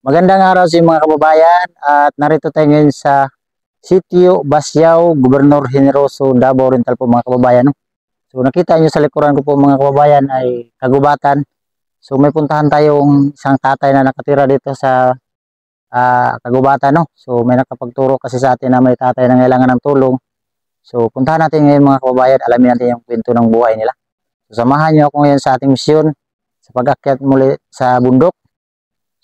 Magandang araw sa mga kababayan at narito tayo ngayon sa Sitio Basiao, Gobernador Generoso, Davao Oriental po mga kababayan. So nakita nyo sa likuran ko po mga kababayan ay kagubatan. So may puntahan tayong isang tatay na nakatira dito sa kagubatan. No? So may nakapagturo kasi sa atin na may tatay na kailangan ng tulong. So puntahan natin ngayon mga kababayan, alamin natin yung kwento ng buhay nila. So samahan nyo ako ngayon sa ating misyon sa pag-akyat muli sa bundok.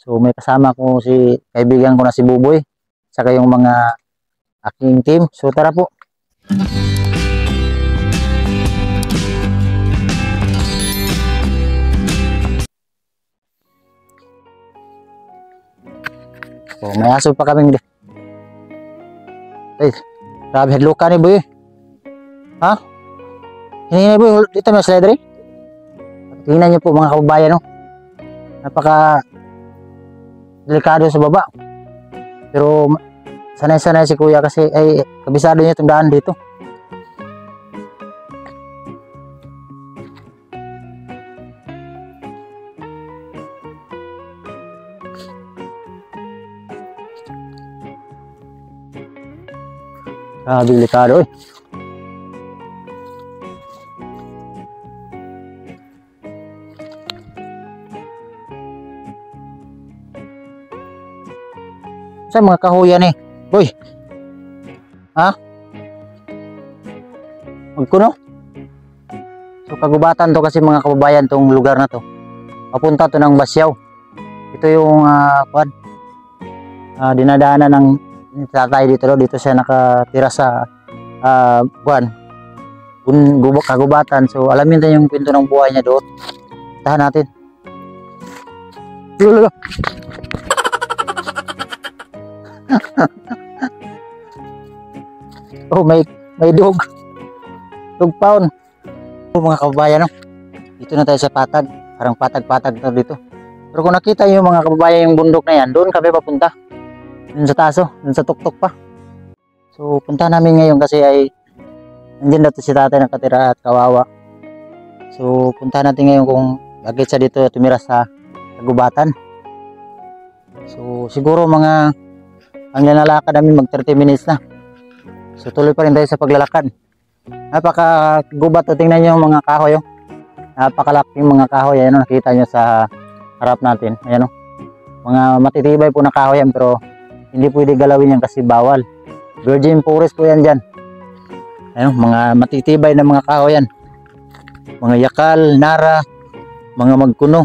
So may kasama ko si kaibigan ko na si Buboy, saka yung mga aking team. So tara po. So may aso pa kaming ay, grabe hadluka ni Boy. Ha? Hinihina Boy, dito may slide rin. Tingnan niyo po mga kababayan, no? Napaka delikado sa baba. Pero sanay-sanay si kuya kasi ay kabisado niya itong daan dito. Delikado eh. Sa mga kahuyan eh. Boy. Ha? Magkuno? So kagubatan to kasi mga kababayan tong lugar na to. Papunta to ng Basiao. Ito yung dinadaanan ng tatay dito. Dito siya nakatira sa kagubatan. So alamin natin yung kwento ng buhay niya doon. Tahan natin. Lolo. Oh, may dog pound. Oh, mga kababayan, no? Dito na tayo sa patag. Parang patag-patag na dito. Pero kung nakita yung mga kababayan yung bundok na yan, doon kami papunta. Doon sa taso, doon sa tuktok pa. So, punta namin ngayon kasi ay nandiyan na to si tatay nakatira at kawawa. So, punta natin ngayon kung bakit siya dito tumira sa kagubatan. So, siguro mga ang lalakad namin mag 30 minutes na. So tuloy pa rin tayo sa paglalakad. Napaka-gubat o tingnan nyo yung mga kahoy. Oh. Napakalaking mga kahoy. Ayan, nakita nyo sa harap natin. Ayan, oh. Mga matitibay po na kahoy yan pero hindi pwede galawin yan kasi bawal. Virgin forest po yan dyan. Ayan, mga matitibay na mga kahoy yan. Mga yakal, nara, mga magkuno.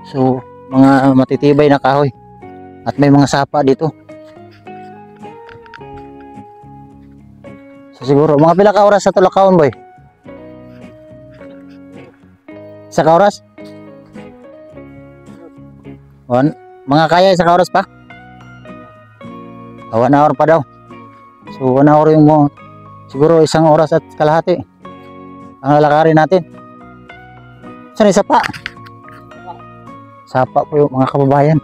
So mga matitibay na kahoy. At may mga sapa dito. So siguro mga pila ka oras sa tulakaon boy? Sa ka oras? Mga kaya sa ka oras pa? 1 hour pa daw. So 1 hour yung mo. Siguro 1 oras at kalahati ang lalakarin natin. Saan yung sapa? Sapa po yung mga kababayan.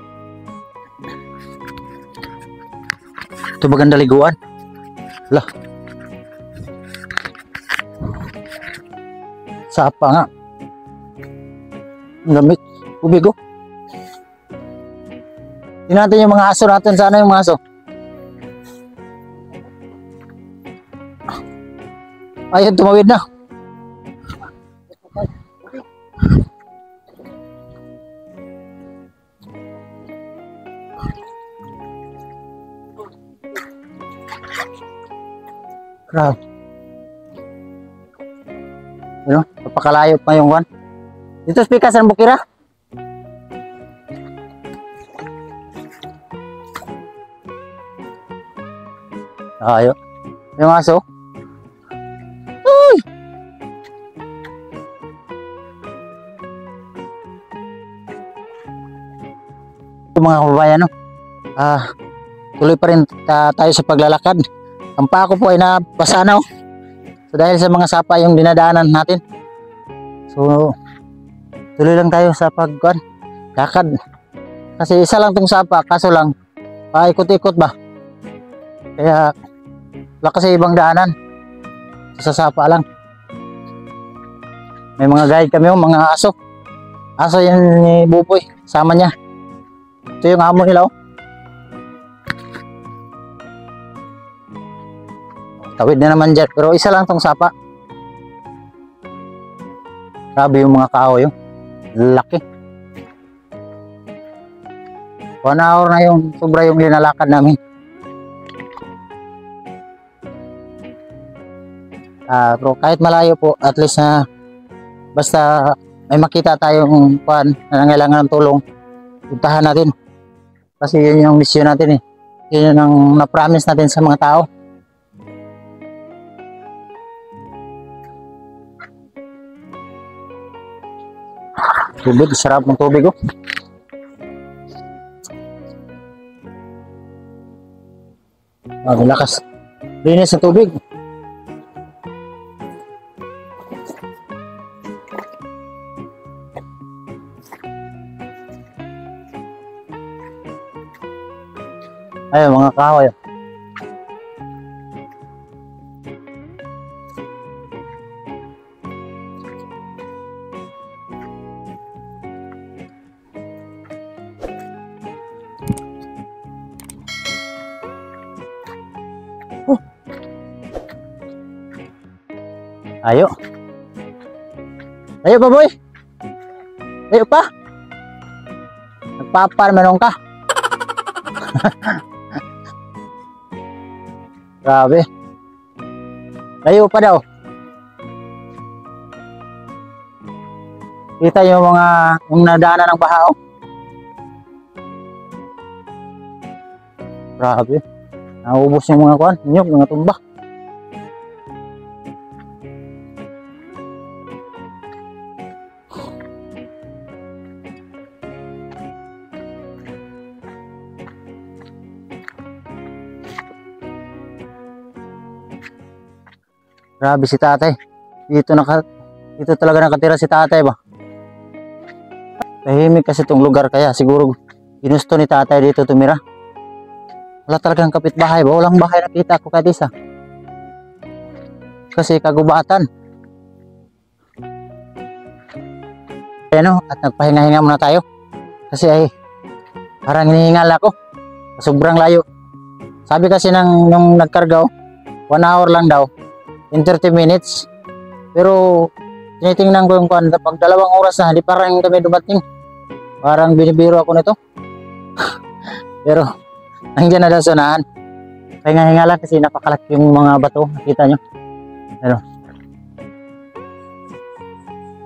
Ito maganda liguan. Lah. Sapa nga. Lamig. Ubigo. Tingnan natin yung mga aso natin. Sana yung mga aso. Ayun, tumawid na. Grabe. Ano? Napakalayo pa yung one. Dito spikas ng bukira. Ayo. Yung aso. Uy! Mga kababayan, no? Tuloy pa rin tayo sa paglalakad. Ang paa ko po ay nabasa na. So dahil sa mga sapa yung dinadaanan natin. So tuloy lang tayo sa lakad. Kasi isa lang tong sapa, kaso lang paikot-ikot ba. Kaya wala kasi ibang daanan. Sa sapa lang. May mga guide kami, mga aso. Aso yan ni Buboy, sama niya. Ito yung hamon nila, oh. Tawid na naman dyan. Pero isa lang tong sapa. Grabe yung mga kahoy, yung laki. 1 hour na yung sobra yung linalakad namin. Pero kahit malayo po, at least na basta may makita tayong kuan na nangailangan ng tulong, puntahan natin. Kasi yun yung mission natin eh. Yun ang na-promise natin sa mga tao. Tubig, sarap ng tubig, oh. Malakas. Linis ng tubig. Ayun, mga kahoy. Ayo. Ayo pa, boy. Ayo pa. Nagpapar manong ka. Grabe. Layo pa daw. Kita yung yung nadaanan ng baha, oh. Grabe. Naubos yung mga kuan, nyug, mga tumba. Grabe si tatay. Dito talaga nakatira si tatay ba? Tahimik kasi itong lugar, kaya siguro ginusto ni tatay dito tumira. Wala talagang kapitbahay ba? Walang bahay nakita ko kahit isa. Kasi kagubatan. Ano, at nagpahinga-hinga muna tayo. Kasi ay parang hinihingal ako. Sobrang layo. Sabi kasi nung nagkarga, 1 hour lang daw. In 30 minutes. Pero tinitingnan ko yung kuan, pag 2 oras na, hindi parang kami dumating. Parang binibiro ako nito. Pero nandiyan na daw sa unahan. Pahinga-hinga lang kasi napakalaki yung mga bato. Nakita nyo. Ano?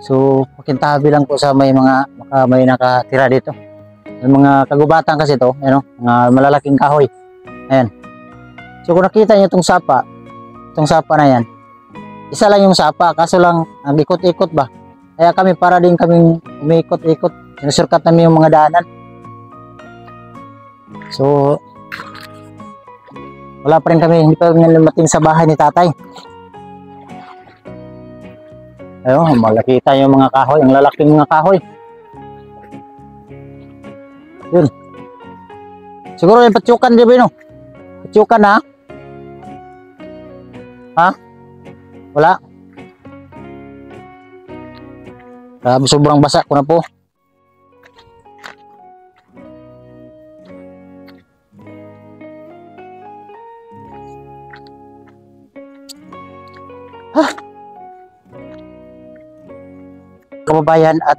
So, pakintabi lang po sa may nakatira dito. May mga kagubatan kasi ito. Ano? Mga malalaking kahoy. Ayan. So, kung nakita nyo itong sapa na yan, isa lang yung sapa, kaso lang nag-ikot-ikot ba. Kaya kami para din kaming umiikot-ikot. Sinusurkat namin yung mga daanan. So, wala pa rin kami, hindi pa rin lumating sa bahay ni tatay. Ayun, malakita yung mga kahoy, ang lalaking mga kahoy. Yun. Siguro yung patsukan, di ba yun? Patsukan ha? Ha? Wala. Grabe, sobrang basa ko na po. Kababayan, at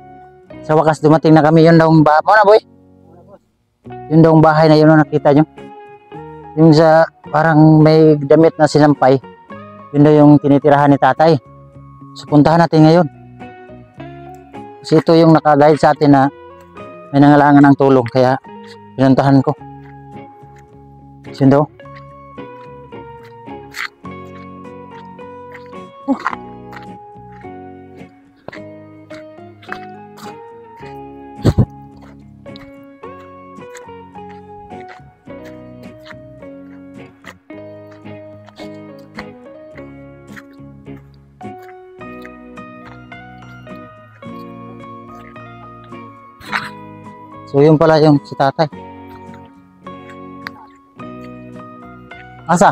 sa wakas dumating na kami. Yun daw ang bahay mo na, boy. Yun daw ang bahay na yun, nakita nyo. Yung sa parang may damit na sinampay, yun daw yung tinitirahan ni tatay. So puntahan natin ngayon. Kasi ito yung nakaguide sa atin na may nangailangan ng tulong, kaya pinuntahan ko. So yun daw. So yun pala yung si tatay. Asa?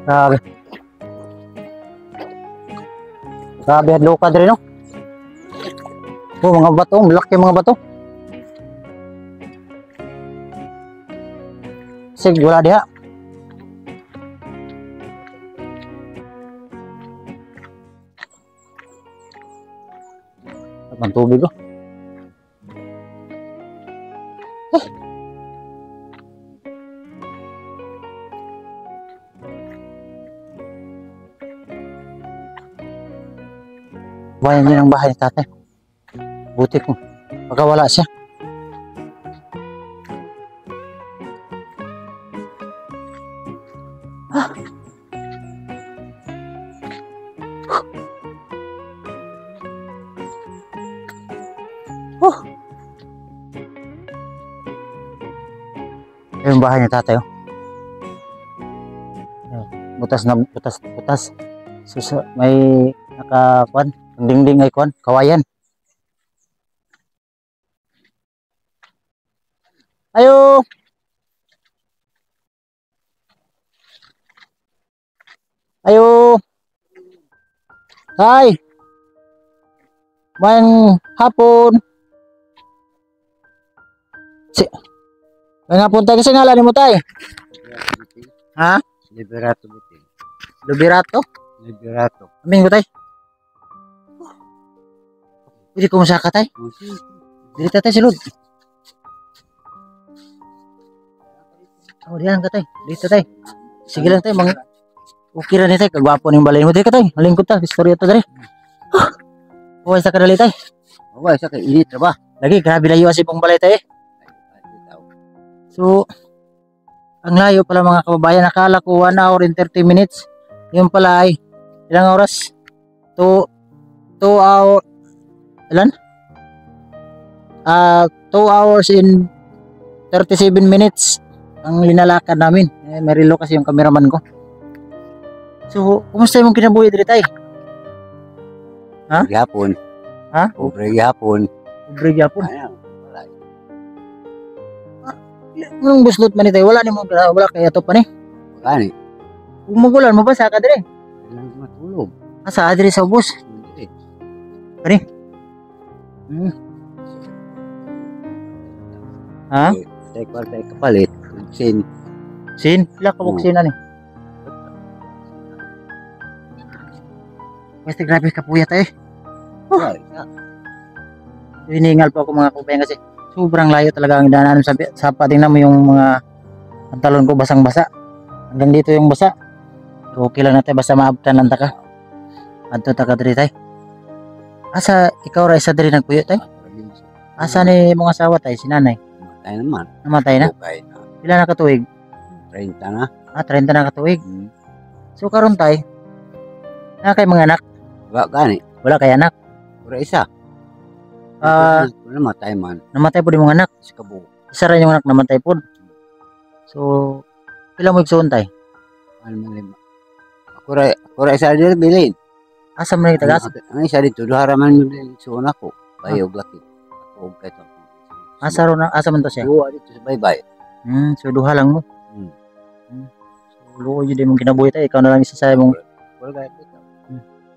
Grabe. Grabe ang lukad rin, no? Oh, mga bato. Malaki mga bato. Sig, wala diha. Ang tubig, oh. Bayan niya ng bahay ni tatay. Buti ko. Baka wala siya. Ah. Oh. Yung bahay ni tatay, oh. Butas na butas. So, may nakakuan. Ang dingding ay kuan, kawayan. Ayo. Ayo. Hai. Mayang hapon. Mayang hapon tayo kasi ngalan mo tayo. Ha? Liberato bitin. Liberato? Liberato. Aming ko tayo. Hindi ko masaka tayo. Dili tatay silod. Oh, diyan ka tayo. Dito tayo. Sige lang tayo. Okay na tayo. Kagwapo ng balay mo. Dito ka tayo. Malingkod tayo. Istorya ito tayo. Huwag sa kadali tayo. Huwag sa kainit na ba? Lagi, grabe layo kasi pong balay tayo. So, ang layo pala mga kababayan. Nakala ko 1 hour and 30 minutes. Yung pala ay ilang oras? 2 hour. Ilan? 2 hours in 37 minutes ang linalakad namin. May relo kasi yung cameraman ko. So, kumusta yung kinabuhi dito tayo? Ha? Gihapon. Ha? Pobre gihapon. Pobre gyapon. Ayan. Anong buslot man tayo? Wala wala kaya to pa ni. Bakani. Kung magulan, mabasa ka dire. Kailangan matulog. Asa dire sa bus? Hindi. Kani? Ha? Tay kwarta kapalit. Sin. Sin? Pila ka buksina ni? Basta grabe ka puya tayo. Hiningal po ako mga kabayan kasi sobrang layo talaga ang daanan sa patingnan mo yung mga pantalon ko basang-basa. Hanggang dito yung basa. So, okay lang natin basta maabtan lang taka. Adto taka diri tay. Asa ikaw ra isa diri nagpuyo tay? Asa ni mga asawa tay si nanay? Namatay naman. Namatay na? Okay na. Pila na katuig? 30 na. 30 na katuig. So karon tay, na kay mga anak? Bakani. Wala kay anak. Pura isa. Namatay man. Namatay po di mga anak. Sa kabuo. Isa ra yung anak namatay po. So pila mo igsuon tay? Ano man lima. Kura isa dito bilin. Asa man tagas? Ang isa dito duhara man bilin suon ako. Bayog laki. Ako kay to. Asa ro na asa man to siya? Duha dito sa baybay. So duha lang mo. So luo jud imong kinabuhi tay, ikaw na lang isa sa imong. Wala kay dito.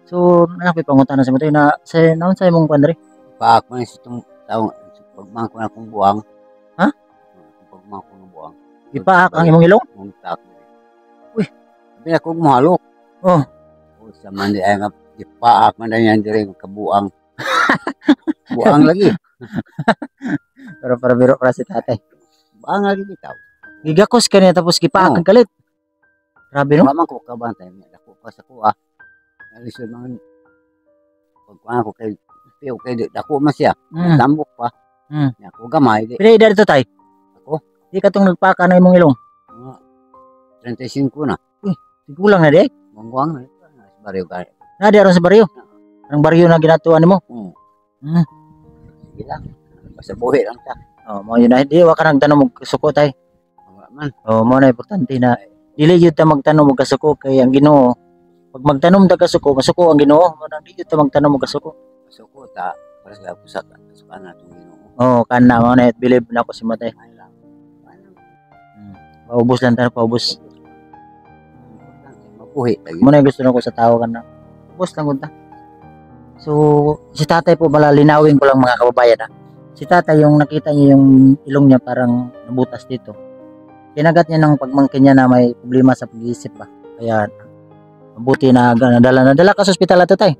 So nakoy pangutan sa mo tay na sa naon sa imong kuan diri? Paak man sa itong taong pagmangko na kong buwang. Ha? Pagmangko ng buwang. Ipaak ang imong ilong? Mong tak. Uy. Sabi ako mahalok. Oh. O sa man di ay nga ipaak man na yan diri kabuang. Buang lagi. Pero para biro para si tatay. Buang lagi bitaw. Gigakos ka niya tapos gipaak ang kalit. Grabe no? Maman ko kabantay niya dako pa sa kuha. Alisod man pagkuha ko kay Pero kay dako man siya. Tambok pa. Nya ko gamay di. Pila edad to tay? Ako? Di ka tong nagpaka na imong ilong. 35 na. Sigulang na di. Mangwang na. Sa baryo gani. Na di aron sa baryo. Ang baryo na ginatuan nimo. Sige lang. Basta buhi lang ta. Oh, mo yun na di wa ka nagtanom og suko tay. Wala man. Oh, mo na importante na dili jud ta magtanom og kasuko kay ang Ginoo. Pag magtanom ta kasuko, masuko ang Ginoo. Mo na di jud ta magtanom og kasuko. Suko ta para sa pusat sa na tong Ginoo. Oh, kana mo na believe na ako si Matay. Paubos lang tayo, paubos. Uhi lagi. Muna gusto na ko sa tao ka na. Ubos lang kunta. So, si tatay po pala, linawin ko lang mga kababayan ha. Si tatay, yung nakita niyo yung ilong niya parang nabutas dito. Kinagat niya ng pagmangkin niya na may problema sa pag-iisip ba. Kaya, mabuti na nadala ka sa ospital ato tay.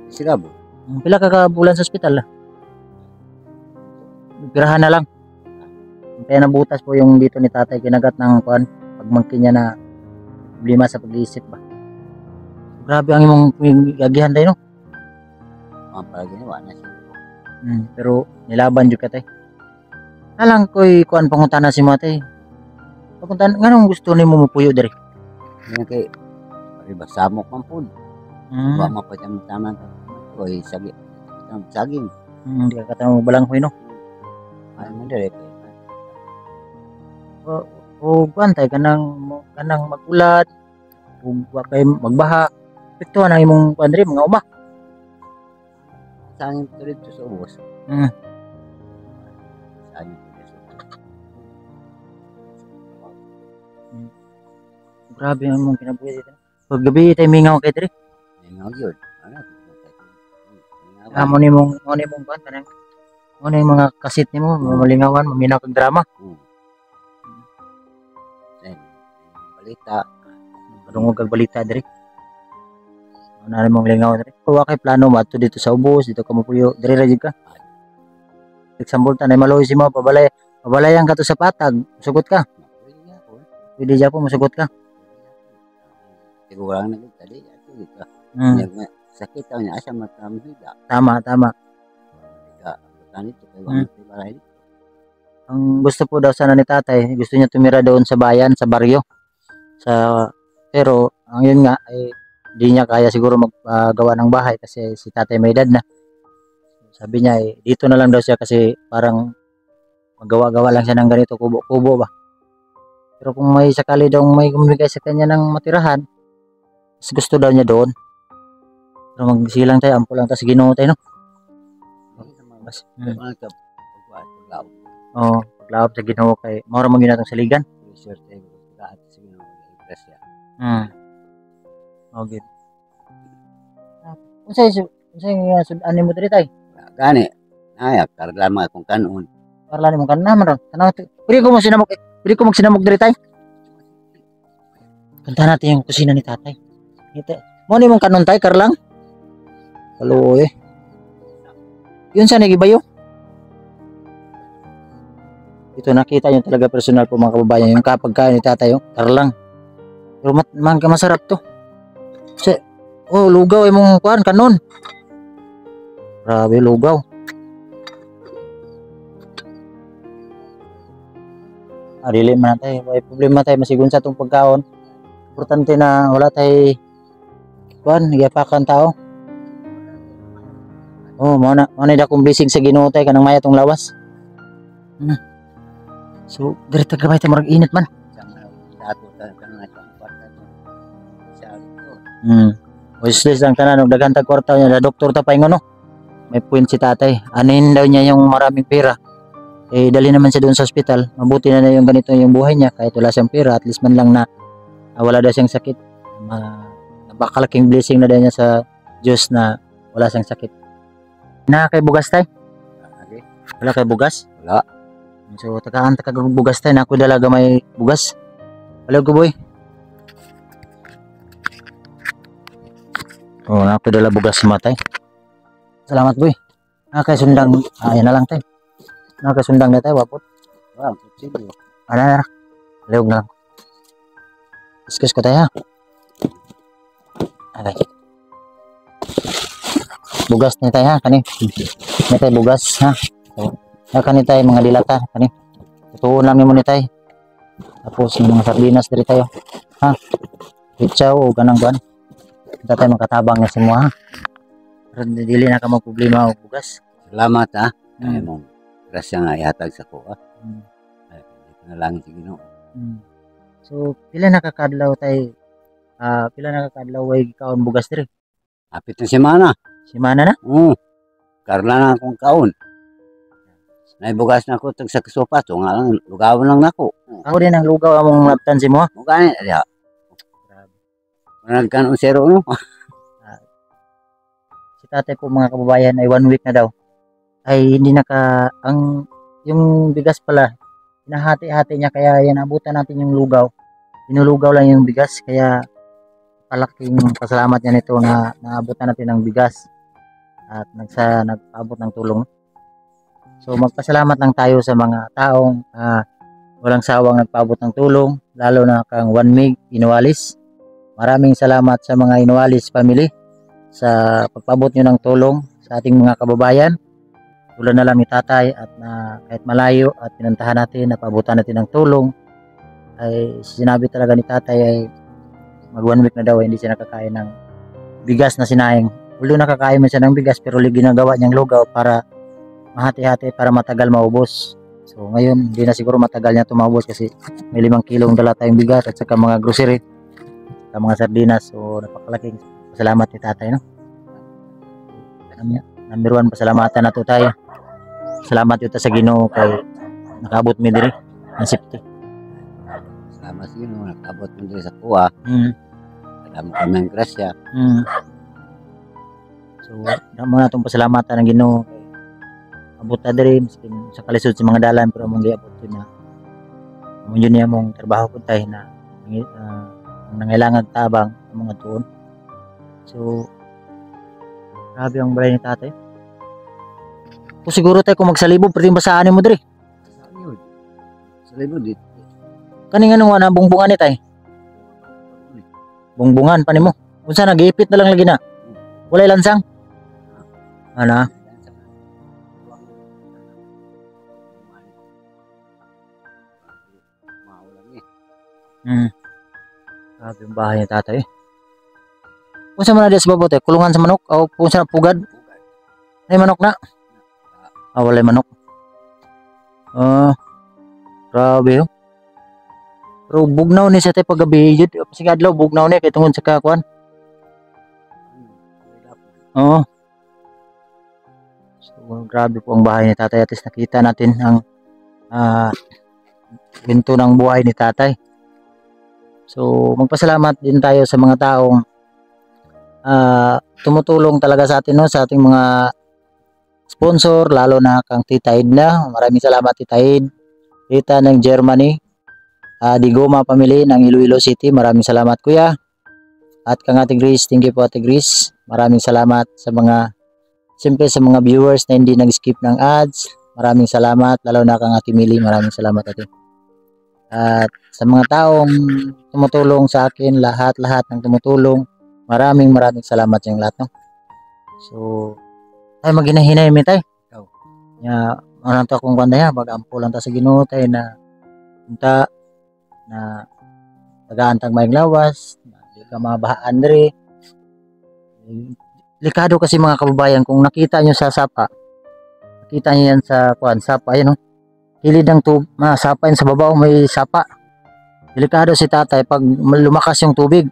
Sila po. Pila ka bulan sa ospital. Pirahan na lang. Kaya nabutas po yung dito ni tatay, kinagat ng pagmangkin niya na problema sa pag-iisip ba. Grabe ang imong gagihan tayo no. Mga pala ginawa na siya. Pero nilaban jud ka tay. Alang ko'y kuan pangutana si mo tay. Papuntan nganong gusto nimo mupuyo diri? Yan kay samok man po. Wa mapatama-tama ka. Oy, saging. Di ka katang balanghoy no. Ay man dire kay. O kuan tay kanang magulat ug wa kay magbaha. Ito na imong kuan diri mga uma. Sangin ko dito sa ubos. Sangin ko dito. Grabe ang mong kinabuhi dito. Pag gabi tayo mingaw kay diri. Mingaw yun. Mo ni mong kuan kanang mo ni mga kasit nimo malingawan maminaw kag drama. Balita. Padungog kag balita diri. Ano na mong lingaw diri. Wa kay plano mato dito sa ubos, dito ka mopuyo. Diri ra jud ka. Example tanay maloy si mo pabalayan ka to sa patag, sugot ka. Pwede ja po musugot ka. Siguro lang nagtali ato dito. Sakit niya asa matamhida. Tama. Ganito kay wa balay. Ang gusto po daw sana ni tatay, gusto niya tumira doon sa bayan, sa baryo. Pero ang yun nga ay di niya kaya siguro maggawa ng bahay kasi si tatay may edad na. Sabi niya dito na lang daw siya kasi parang maggawa-gawa lang siya ng ganito kubo-kubo ba. Pero kung may sakali daw may gumigay sa kanya ng matirahan, mas gusto daw niya doon. Pero magsilang tayo, ampo lang tayo sa Ginoo tayo no. Paglawab sa Ginoo kay mao ra man ginatong saligan. Okay. Unsay sudan mo diri tay? Gani. Ay, karla mga kung kanon. Karla nimo kan naman ron. Tanaw. Pwede ko magsinamok diri tay. Punta natin yung kusina ni tatay. Mo ni mong kanon tay karlang. Halo Yun sa nagibayo. Ito nakita nyo talaga personal po mga kababayan yung kapagkain ni tatay yung karlang. Pero masarap to. Lugaw imong kuan kanon. Grabe lugaw. Dili man tayo, may problema tayo masigun sa tong pagkaon. Importante na wala tayo kuan, giapakan tao. Mao na akong blessing sa Ginoo tay kanang maya tong lawas. So, diri ta gamay ta marag init man. Wishlist lang tanan og daghan tag kwarta niya, doktor ta paingon no. May point si tatay. Anin daw niya yung maraming pera. Dali naman siya doon sa ospital. Mabuti na yung ganito yung buhay niya kahit wala siyang pera, at least man lang na wala daw siyang sakit. Napakalaking blessing na daw niya sa Diyos na wala siyang sakit. Na kay bugas tay? Wala kay bugas? Wala. So tagaan ta kag bugas tay na ako dalaga may bugas. Wala ko boy. Na ako dala bugas matay. Salamat boy. Kay sundang ayan na lang tay. Kay sundang na tay wapot. Wow, sige. Ana. Leog na lang. Discuss ko tayo ha. Okay. Bugas ni tayo ha kani. Ni tayo bugas ha. So, kani tayo mga dilata kani. Tutuon lang nimo ni tayo. Tapos mga sardinas diri tayo. Ha. Pitsaw o ganang ban. Kita tayo makatabang na semua ha. Pero dili na ka magproblema og bugas. Salamat ha. Ay mong grasya nga ihatag sa ko ha. Ay na lang sige no. So pila nakakadlaw tay way kaon bugas diri? Apit na semana. Semana na? Karla na akong kaon. Naibugas na ako tag sa sopa so nga lang lugawan lang nako. Ako din ang lugaw among naptan si mo. Mo gani diha. Nagkanon zero no. Si tatay po mga kababayan ay 1 week na daw. Ay hindi yung bigas pala, hinahati-hati niya kaya yan abutan natin yung lugaw. Inulugaw lang yung bigas kaya palaking pasalamat niya nito na naabutan natin ng bigas at nagpaabot ng tulong. So magpasalamat lang tayo sa mga taong walang sawang nagpaabot ng tulong, lalo na kang 1 Mig Inualis. Maraming salamat sa mga Inualis family sa pagpaabot nyo ng tulong sa ating mga kababayan. Tulad na lang ni tatay at kahit malayo at pinuntahan natin, napaabutan natin ng tulong, ay sinabi talaga ni tatay ay mag 1 week na daw hindi siya nakakain ng bigas na sinayang. Ulo nakakain man siya ng bigas pero ginagawa niyang lugaw para mahati-hati para matagal maubos. So ngayon hindi na siguro matagal niya tumabos kasi may 5 kilong dala tayong bigas at saka mga grocery, saka mga sardinas. So napakalaking salamat ni tatay, no? Number 1 pasalamatan na to tayo. Salamat yun sa Ginoo kay nakaabot mi diri ng safety. Salamat sa Ginoo nakabot mo diri sa kuha. Kadamo kami ng grasya. So damo na tong pasalamatan ng Ginoo kay abot ta diri sa kalisod sa mga dalan pero among giabot yun na among yun niya mong trabaho ko tayo na nangailangan tabang ang mga tuon. So grabe ang balay ni tatay. Kung siguro tayo kung magsalibog pwede basaan mo diri. Sa libo dit. Kaning ano na bungbungan ni tay? Bungbungan pa nimo. Unsa nag-iipit na lang lagi na? Walay lansang. Ana? Grabe yung bahay ni tatay. Kung saan mo na di sa babo tayo? Kulungan sa manok? O kung saan pugad? Ay manok na? Walay manok. Grabe yun. Pero bugnaw ni sa tayo paggabi. Sige adlaw bugnaw ni kay tungod sa kakuan. Oo. So grabe po ang bahay ni tatay. At least nakita natin ang binto ng buhay ni tatay. So magpasalamat din tayo sa mga taong tumutulong talaga sa atin, no, sa ating mga sponsor, lalo na kang Tita Edna. Maraming salamat Tita Ed. Tita ng Germany, Digoma family ng Iloilo City. Maraming salamat kuya. At kang Ate Grace, thank you po Ate Grace. Maraming salamat sa sa mga viewers na hindi nag-skip ng ads. Maraming salamat, lalo na kang Ate Mili. Maraming salamat Ate. At sa mga taong tumutulong sa akin, lahat ng tumutulong, maraming salamat sa lahat, no? So ay maghinay-hinay mi tay. Ya, ano to akong kanda ya, bagampo lang ta sa Ginoo tay na unta na tagaantag maayong lawas, di ka mabahaan diri. Likado kasi mga kababayan kung nakita nyo sa sapa. Nakita nyo yan sa sapa, ayun, no? Hilid ng sapa yun sa babaw, may sapa. Delikado si tatay pag lumakas yung tubig.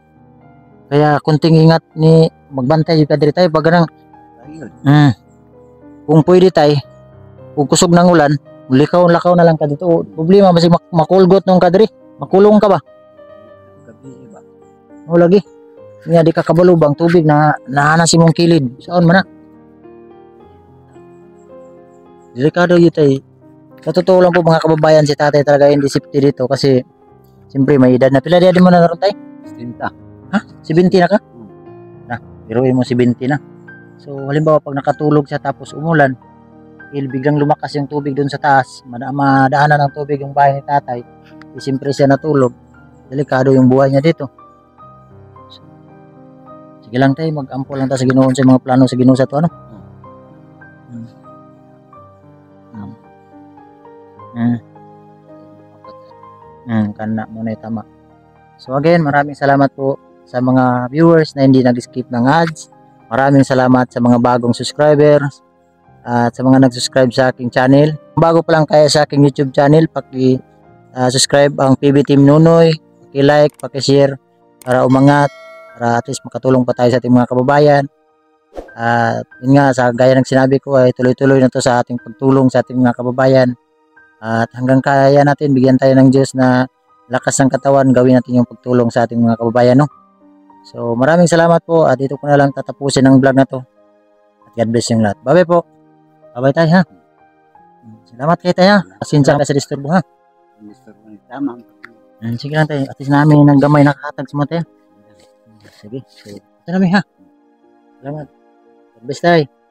Kaya kunting ingat ni magbantay yung kadiri tayo pag ganang kung pwede tayo kung kusog ng ulan lakaw na lang ka dito. Problema basi makulgot nung kadiri, makulong ka ba? O lagi nga di ka kabalubang tubig na naana si mong kilid saon man na. Delikado yun tayo. Sa totoo lang po mga kababayan, si tatay talaga hindi safety dito kasi siyempre may edad na. Pila di mo na naroon tayo? 70. Ha? 70 na ka? Na, biruin mo 70 na. So halimbawa pag nakatulog siya tapos umulan, biglang lumakas yung tubig doon sa taas, madaanan ng tubig yung bahay ni tatay, siyempre siya natulog, delikado yung buhay niya dito. So, sige lang tayo, mag-ampo lang tayo sa Ginoo sa mga plano sa Ginoo sa to, ano? Kana mo na tama. So again, maraming salamat po sa mga viewers na hindi nag-skip ng ads. Maraming salamat sa mga bagong subscribers at sa mga nag-subscribe sa aking channel. Bago pa lang kaya sa aking YouTube channel, paki-subscribe ang PB Team Nunoy, paki-like, paki-share para umangat, para at least makatulong pa tayo sa ating mga kababayan. At yun nga, sa gaya ng sinabi ko ay tuloy-tuloy na to sa ating pagtulong sa ating mga kababayan. At hanggang kaya natin, bigyan tayo ng Diyos na lakas ng katawan, gawin natin yung pagtulong sa ating mga kababayan, no? So maraming salamat po at dito ko na lang tatapusin ang vlog na to. At God bless yung lahat. Bye-bye po. Bye-bye tayo ha. Salamat kayo tayo ha. Pasensya ka sa disturbo ha. Gusto ko tama. Sige lang tayo. At least namin ng gamay nakakatag sa mga tayo. Sige. So, ito namin ha. Salamat. God bless tayo.